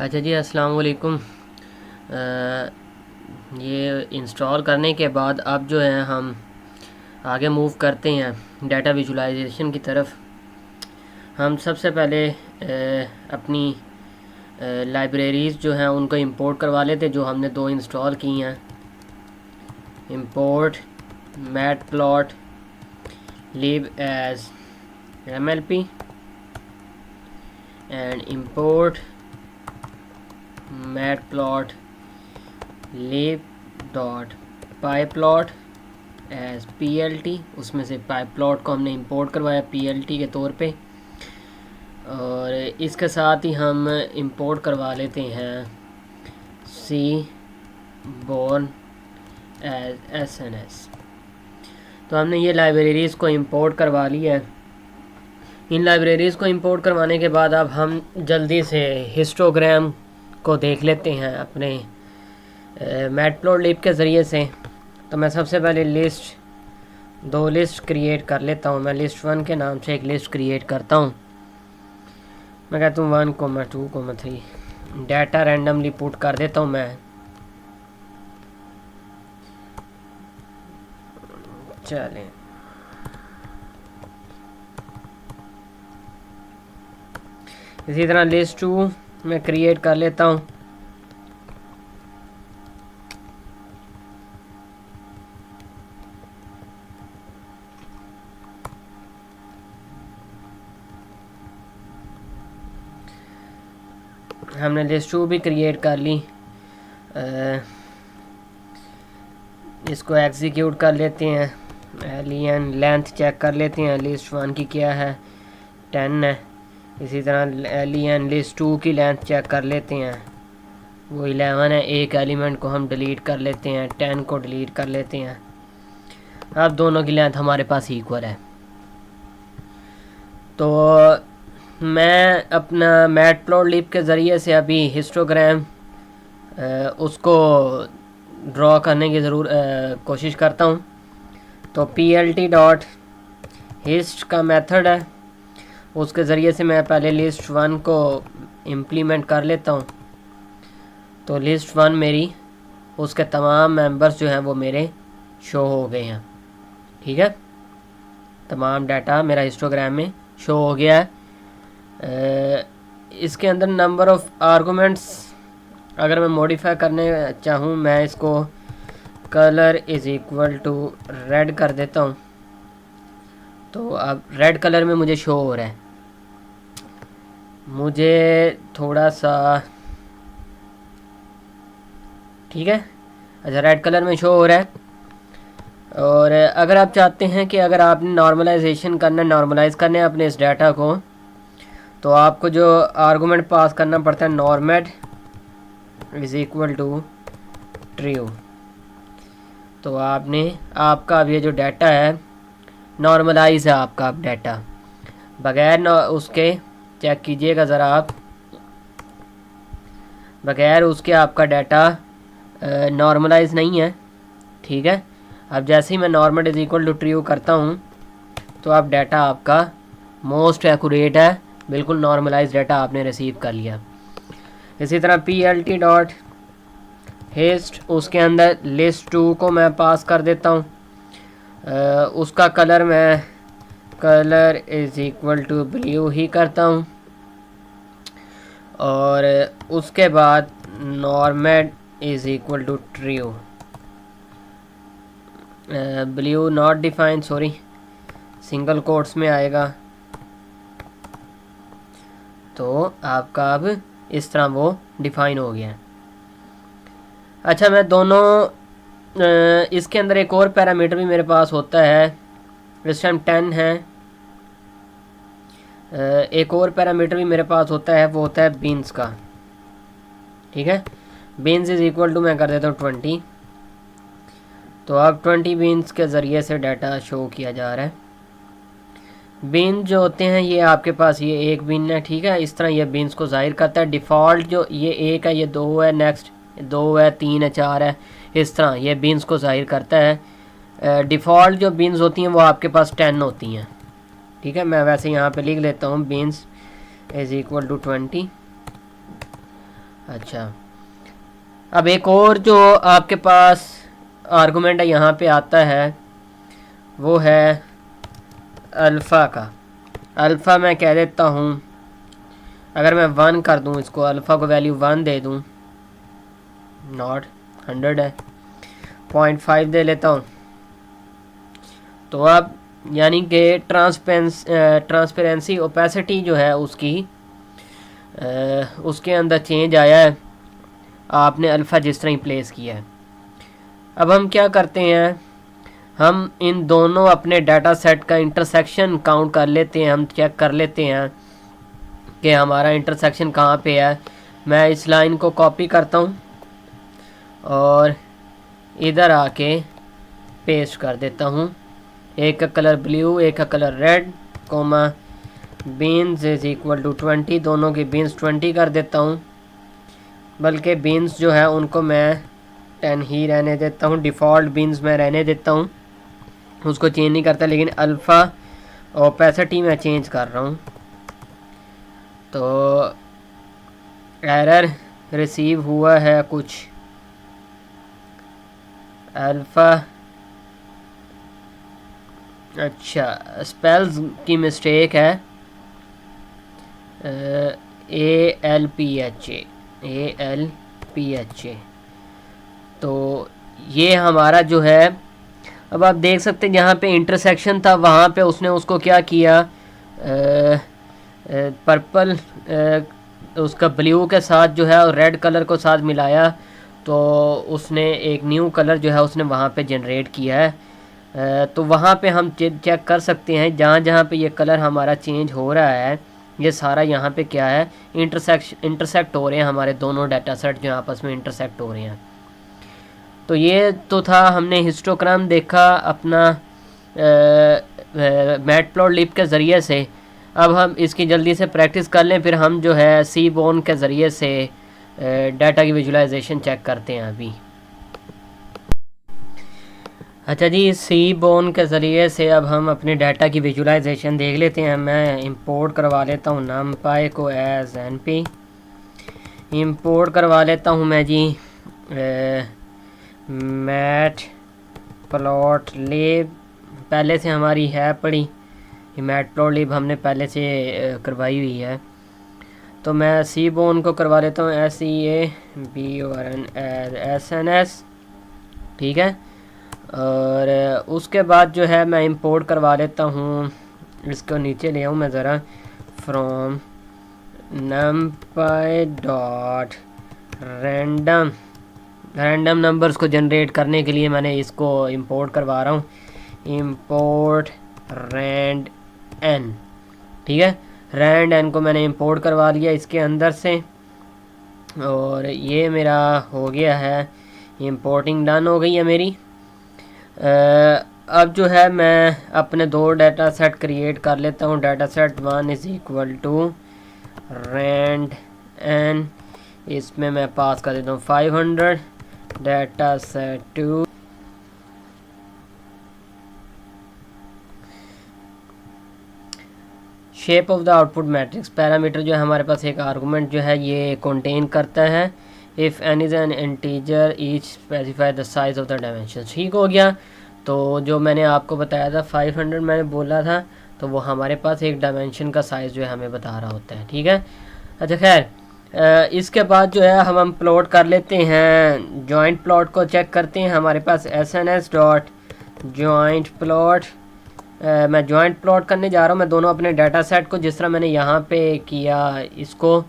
अच्छा जी, अस्सलाम वालेकुम। ये इंस्टॉल करने के बाद अब जो है हम आगे मूव करते हैं डाटा विजुलाइजेशन की तरफ। हम सबसे पहले अपनी लाइब्रेरीज़ जो हैं उनको इंपोर्ट करवा लेते, जो हमने दो इंस्टॉल की हैं। Import matplotlib as MLP and import matplotlib dot pyplot as PLT। उसमें से पाईप्लॉट को हमने इंपोर्ट करवाया PLT के तौर पे, और इसके साथ ही हम इंपोर्ट करवा लेते हैं सी बोर्न एज SNS। तो हमने ये लाइब्रेरीज़ को इंपोर्ट करवा लिया है। इन लाइब्रेरीज़ को इंपोर्ट करवाने के बाद अब हम जल्दी से हिस्टोग्राम को देख लेते हैं अपने मैटप्लॉटलिब के ज़रिए से। तो मैं सबसे पहले दो लिस्ट क्रिएट कर लेता हूँ। मैं लिस्ट 1 के नाम से एक लिस्ट क्रिएट करता हूँ। मैं कहता हूँ 1,2,3 डाटा रैंडमली पुट कर देता हूँ मैं। चलें, इसी तरह लिस्ट 2 मैं क्रिएट कर लेता हूँ। हमने लिस्ट 2 भी क्रिएट कर ली। इसको एग्जीक्यूट कर लेते हैं। एलियन लेंथ चेक कर लेते हैं, लिस्ट 1 की क्या है, 10 है। इसी तरह एलियन लिस्ट 2 की लेंथ चेक कर लेते हैं, वो 11 है। एक एलिमेंट को हम डिलीट कर लेते हैं, 10 को डिलीट कर लेते हैं। अब दोनों की लेंथ हमारे पास इक्वल है। तो मैं अपना मैटप्लॉटलिब के ज़रिए से अभी हिस्टोग्राम उसको ड्रॉ करने की कोशिश करता हूँ। तो PLT डॉट हिस्ट का मेथड है, उसके ज़रिए से मैं पहले लिस्ट 1 को इम्प्लीमेंट कर लेता हूँ। तो लिस्ट 1 मेरी, उसके तमाम मेंबर्स जो हैं वो मेरे शो हो गए हैं। ठीक है, तमाम डाटा मेरा हिस्टोग्राम में शो हो गया है। इसके अंदर नंबर ऑफ़ आर्गूमेंट्स अगर मैं मॉडिफाई करने चाहूँ, मैं इसको colour is equal to red कर देता हूँ। तो अब रेड कलर में मुझे शो हो रहा है। मुझे थोड़ा सा, ठीक है, अच्छा, रेड कलर में शो हो रहा है। और अगर आप चाहते हैं कि अगर आपने नॉर्मलाइजेशन करना, नॉर्मलाइज करना है अपने इस डाटा को, तो आपको जो आर्गूमेंट पास करना पड़ता है नॉर्मेड इज़ इक्वल टू ट्रू। तो आपका अब ये जो डाटा है नॉर्मलाइज है आपका अब डाटा, बगैर उसके चेक कीजिएगा ज़रा आप, बगैर उसके आपका डाटा नॉर्मलाइज नहीं है। ठीक है, अब जैसे ही मैं normal is equal to true करता हूँ तो अब डाटा आपका मोस्ट एक्यूरेट है, बिल्कुल नॉर्मलाइज डाटा आपने रिसीव कर लिया। इसी तरह PLT डॉट हिस्ट, उसके अंदर लिस्ट 2 को मैं पास कर देता हूँ। उसका कलर मैं colour is equal to blue ही करता हूँ। और उसके बाद normed is equal to true, blue not defined, sorry, single quotes में आएगा। तो आपका अब इस तरह वो डिफ़ाइन हो गया। अच्छा, मैं दोनों इसके अंदर एक और पैरामीटर भी मेरे पास होता है, इस टाइम 10 है। एक और पैरामीटर भी मेरे पास होता है, वो होता है बीन्स का। ठीक है, बीन्स इज़ इक्वल टू मैं कर देता हूँ 20। तो अब 20 बीन्स के ज़रिए से डाटा शो किया जा रहा है। बीन जो होते हैं ये आपके पास ये एक बीन है। ठीक है, इस तरह ये बीन्स को ज़ाहिर करता है। डिफ़ॉल्ट जो ये 1 है, ये 2 है, नेक्स्ट 2 है, 3 है, 4 है, इस तरह ये बीन्स को ज़ाहिर करता है। डिफ़ॉल्ट जो बीन्स होती हैं वो आपके पास 10 होती हैं। ठीक है, मैं वैसे यहाँ पे लिख लेता हूँ बीन्स इज़ इक्वल टू 20। अच्छा, अब एक और जो आपके पास आर्गुमेंट है यहाँ पे आता है वो है अल्फ़ा का। अल्फ़ा मैं कह देता हूँ, अगर मैं 1 कर दूँ इसको, अल्फ़ा को वैल्यू 1 दे दूँ, नॉट 100 है, 0.5 दे लेता हूँ। तो अब यानी कि ट्रांसपेरेंसी ओपेसिटी जो है उसकी उसके अंदर चेंज आया है, आपने अल्फ़ा जिस तरह ही प्लेस किया है। अब हम क्या करते हैं, हम इन दोनों अपने डाटा सेट का इंटरसेक्शन काउंट कर लेते हैं, हम चेक कर लेते हैं कि हमारा इंटरसेक्शन कहाँ पे है। मैं इस लाइन को कॉपी करता हूँ और इधर आके पेस्ट कर देता हूँ। एक का कलर ब्लू, एक का colour red, comma bins is equal to 20, दोनों की बीन्स 20 कर देता हूँ। बल्कि बीन्स जो है उनको मैं 10 ही रहने देता हूँ, डिफ़ॉल्ट बीन्स मैं रहने देता हूँ, उसको चेंज नहीं करता, लेकिन अल्फ़ा ओपेसिटी में चेंज कर रहा हूँ। तो एरर रिसीव हुआ है कुछ, अल्फ़ा, अच्छा स्पेल्स की मिस्टेक है, ALPHA। तो ये हमारा जो है, अब आप देख सकते हैं जहाँ पे इंटरसेक्शन था वहाँ पे उसने उसको क्या किया, पर्पल उसका ब्लू के साथ जो है और रेड कलर को साथ मिलाया, तो उसने एक न्यू कलर जो है उसने वहाँ पे जनरेट किया है। तो वहाँ पे हम चेक कर सकते हैं जहाँ जहाँ पे ये कलर हमारा चेंज हो रहा है, ये सारा यहाँ पे क्या है, इंटरसेक्ट हो रहे हैं हमारे दोनों डाटा सेट जो आपस में इंटरसेक्ट हो रहे हैं। तो ये तो था, हमने हिस्टोग्राम देखा अपना मैटप्लॉटलिब के ज़रिए से। अब हम इसकी जल्दी से प्रैक्टिस कर लें, फिर हम जो है सीबोर्न के ज़रिए से डाटा की विजुलाइजेशन चेक करते हैं अभी। अच्छा जी, सीबोर्न के ज़रिए से अब हम अपने डाटा की विजुलाइजेशन देख लेते हैं। मैं इंपोर्ट करवा लेता हूँ numpy को एज np, इंपोर्ट करवा लेता हूँ मैं जी मैटप्लॉटलिब, पहले से हमारी है पड़ी, मैटप्लॉटलिब हमने पहले से करवाई हुई है। तो मैं सीबोर्न को करवा लेता हूँ SEABORN ठीक है। और उसके बाद जो है मैं इंपोर्ट करवा लेता हूँ, इसको नीचे ले आऊँ मैं ज़रा, from numpy dot random numbers को जनरेट करने के लिए मैंने इसको इंपोर्ट करवा रहा हूँ, इंपोर्ट रैंड एन, ठीक है। रैंड एन को मैंने इंपोर्ट करवा लिया इसके अंदर से, और ये मेरा हो गया है, इंपोर्टिंग डन हो गई है मेरी। अब जो है मैं अपने दो डाटा सेट क्रिएट कर लेता हूँ। Data set 1 is equal to randn, इसमें मैं पास कर देता हूँ 500, data set 2 shape of the output matrix, parameter जो है हमारे पास एक आर्गुमेंट जो है ये कंटेन करता है, if n is an integer each specify the size of the dimension. ठीक हो गया। तो जो मैंने आपको बताया था 500 मैंने बोला था, तो वो हमारे पास एक डायमेंशन का साइज़ जो है हमें बता रहा होता है, ठीक है। अच्छा खैर, इसके बाद जो है हम प्लॉट कर लेते हैं, जॉइंट प्लॉट को चेक करते हैं। हमारे पास SNS डॉट जॉइंट प्लॉट, मैं जॉइंट प्लॉट करने जा रहा हूँ। मैं दोनों अपने डाटा सेट को जिस तरह मैंने यहाँ पे किया, इसको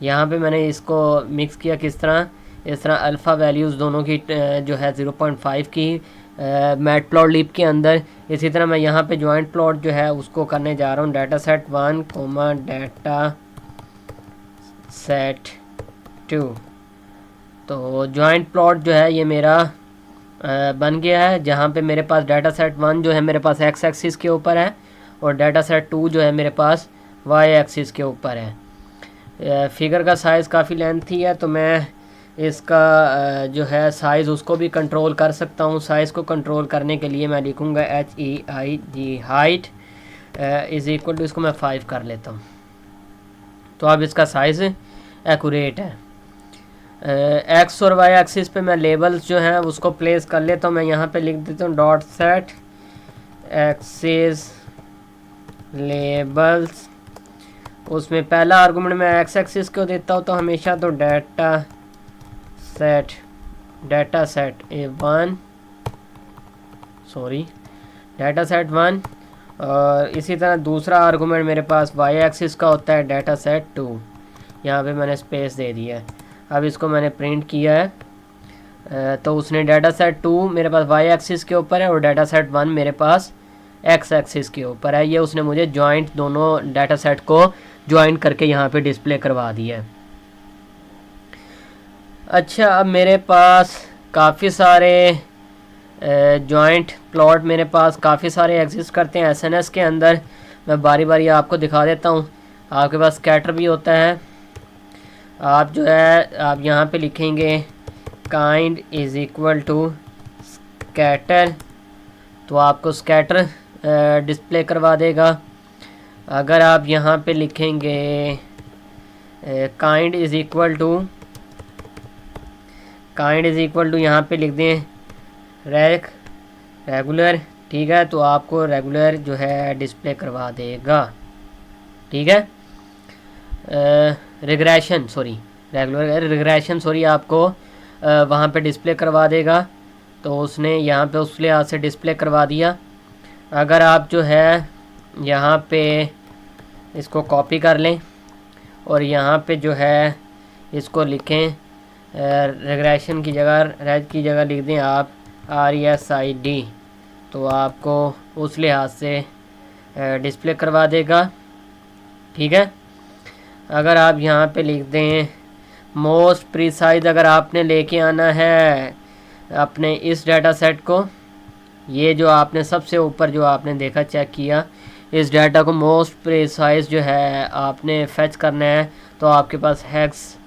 यहाँ पे मैंने इसको मिक्स किया किस तरह, इस तरह अल्फ़ा वैल्यूज़ दोनों की जो है 0.5 की मैटप्लॉटलिब के अंदर, इसी तरह मैं यहाँ पे जॉइंट प्लॉट जो है उसको करने जा रहा हूँ। Data set 1 comma data set 2, तो जॉइंट प्लॉट जो है ये मेरा बन गया है, जहाँ पे मेरे पास डाटा सेट 1 जो है मेरे पास x एक्सिस के ऊपर है, और डाटा सेट 2 जो है मेरे पास y एक्सिस के ऊपर है। फिगर का साइज़ काफ़ी लेंथी है, तो मैं इसका जो है साइज़ उसको भी कंट्रोल कर सकता हूँ। साइज़ को कंट्रोल करने के लिए मैं लिखूँगा HEIG height is equal to, इसको मैं 5 कर लेता हूँ। तो अब इसका साइज़ एक्यूरेट है। एक्स और वाई एक्सिस पे मैं लेबल्स जो हैं उसको प्लेस कर लेता हूँ। मैं यहाँ पे लिख देता हूँ डॉट सेट एक्सिस लेबल्स। उसमें पहला आर्गुमेंट मैं एक्स एक्सिस को देता हूँ तो हमेशा तो data set A1 data set 1। और इसी तरह दूसरा आर्गुमेंट मेरे पास वाई एक्सिस का होता है डाटा सेट 2। यहाँ पे मैंने स्पेस दे दिया है। अब इसको मैंने प्रिंट किया है तो उसने डाटा सेट 2 मेरे पास वाई एक्सिस के ऊपर है और डाटा सेट 1 मेरे पास एक्स एक्सिस के ऊपर है। ये उसने मुझे जॉइंट दोनों डाटा सेट को ज्वाइन करके यहाँ पे डिस्प्ले करवा दिया है। अच्छा, अब मेरे पास काफ़ी सारे जॉइंट प्लॉट मेरे पास काफ़ी सारे एग्जिस्ट करते हैं एसएनएस के अंदर। मैं बारी बारी आपको दिखा देता हूँ। आपके पास स्कैटर भी होता है। आप जो है आप यहाँ पे लिखेंगे kind is equal to scatter, तो आपको स्कैटर डिस्प्ले करवा देगा। अगर आप यहाँ पे लिखेंगे काइंड इज़ इक्वल टू यहाँ पे लिख दें रेगुलर, ठीक है, तो आपको रेगुलर जो है डिस्प्ले करवा देगा। ठीक है, रिग्रेशन आपको वहाँ पे डिस्प्ले करवा देगा। तो उसने यहाँ पे उस लिहाज से डिस्प्ले करवा दिया। अगर आप जो है यहाँ पे इसको कॉपी कर लें और यहाँ पे जो है इसको लिखें रिग्रेशन की जगह रेज की जगह लिख दें आप RESID, तो आपको उस लिहाज से डिस्प्ले करवा देगा। ठीक है, अगर आप यहाँ पे लिख दें मोस्ट प्रिसाइज, अगर आपने लेके आना है अपने इस डाटा सेट को, ये जो आपने सबसे ऊपर जो आपने देखा चेक किया, इस डाटा को मोस्ट प्रिसाइज जो है आपने फेच करना है, तो आपके पास हेक्स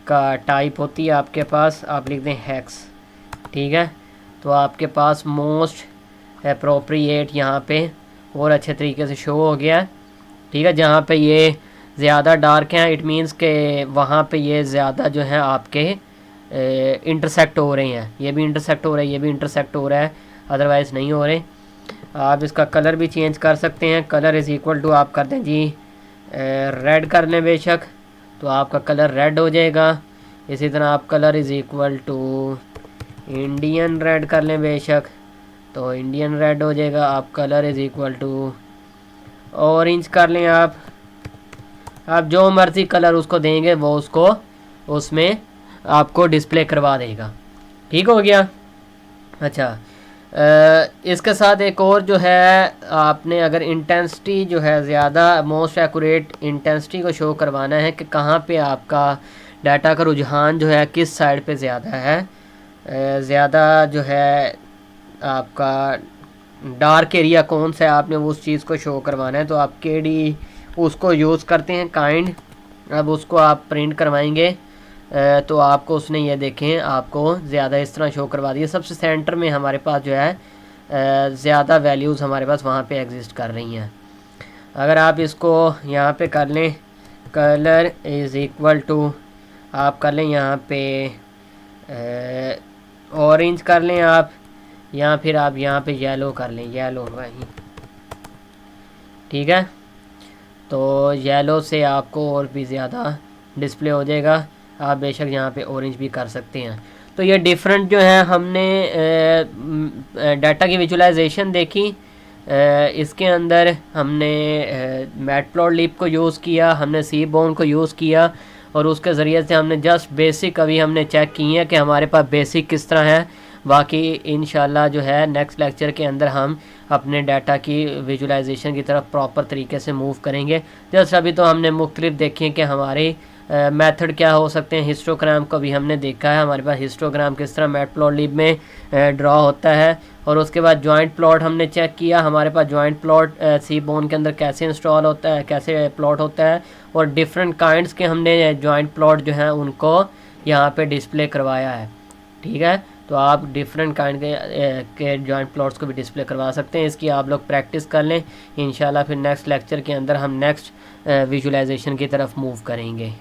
का टाइप होती है आपके पास, आप लिख दें हेक्स। ठीक है, तो आपके पास मोस्ट अप्रोप्रिएट यहाँ पे और अच्छे तरीके से शो हो गया। ठीक है, जहाँ पे ये ज़्यादा डार्क हैं इट मीन्स के वहाँ पे ये ज़्यादा जो है आपके इंटरसेक्ट हो रहे हैं। ये भी इंटरसेक्ट हो रहा है, ये भी इंटरसेक्ट हो रहा है, अदरवाइज़ नहीं हो रहे। आप इसका कलर भी चेंज कर सकते हैं। कलर इज़ इक्वल टू आप कर दें जी रेड कर लें बेशक, तो आपका कलर रेड हो जाएगा। इसी तरह आप colour is equal to Indian red कर लें बेशक, तो इंडियन रेड हो जाएगा। आप colour is equal to orange कर लें। आप जो मर्ज़ी कलर उसको देंगे वो उसको उसमें आपको डिस्प्ले करवा देगा। ठीक हो गया। अच्छा, इसके साथ एक और जो है आपने अगर इंटेंसिटी जो है ज़्यादा मोस्ट एक्यूरेट इंटेंसिटी को शो करवाना है कि कहाँ पे आपका डाटा का रुझान जो है किस साइड पे ज़्यादा है, ज़्यादा जो है आपका डार्क एरिया कौन सा है, आपने उस चीज़ को शो करवाना है, तो आप KD उसको यूज़ करते हैं काइंड। अब उसको आप प्रिंट करवाएंगे तो आपको उसने ये देखें आपको ज़्यादा इस तरह शो करवा दिया। सबसे सेंटर में हमारे पास जो है ज़्यादा वैल्यूज़ हमारे पास वहाँ पे एग्जिस्ट कर रही हैं। अगर आप इसको यहाँ पे कर लें कलर इज़ इक्वल टू आप कर लें यहाँ पे ऑरेंज कर लें आप, या फिर आप यहाँ पे येलो कर लें, येलो वहीं। ठीक है, तो येलो से आपको और भी ज़्यादा डिस्प्ले हो जाएगा। आप बेशक यहाँ पे ऑरेंज भी कर सकते हैं। तो ये डिफरेंट जो है हमने डाटा की विजुलाइजेशन देखी। इसके अंदर हमने मैटप्लॉटलिब को यूज़ किया, हमने सीबोर्न को यूज़ किया और उसके ज़रिए से हमने जस्ट बेसिक अभी हमने चेक की है कि हमारे पास बेसिक किस तरह है। बाकी इंशाल्लाह जो है नेक्स्ट लेक्चर के अंदर हम अपने डाटा की विजुलाइजेशन की तरफ प्रॉपर तरीके से मूव करेंगे। जस्ट अभी तो हमने मुख्तलिफ देखे कि हमारे मेथड क्या हो सकते हैं। हिस्टोग्राम को भी हमने देखा है, हमारे पास हिस्टोग्राम किस तरह मैटप्लॉटलिब में ड्रॉ होता है। और उसके बाद जॉइंट प्लॉट हमने चेक किया, हमारे पास जॉइंट प्लॉट सीबोर्न के अंदर कैसे इंस्टॉल होता है, कैसे प्लॉट होता है। और डिफरेंट काइंड्स के हमने जॉइंट प्लॉट जो हैं उनको यहाँ पे डिस्प्ले करवाया है। ठीक है, तो आप डिफरेंट काइंड के जॉइंट प्लॉट्स को भी डिस्प्ले करवा सकते हैं। इसकी आप लोग प्रैक्टिस कर लें। इंशाल्लाह फिर नेक्स्ट लेक्चर के अंदर हम नेक्स्ट विजुलाइजेशन की तरफ मूव करेंगे।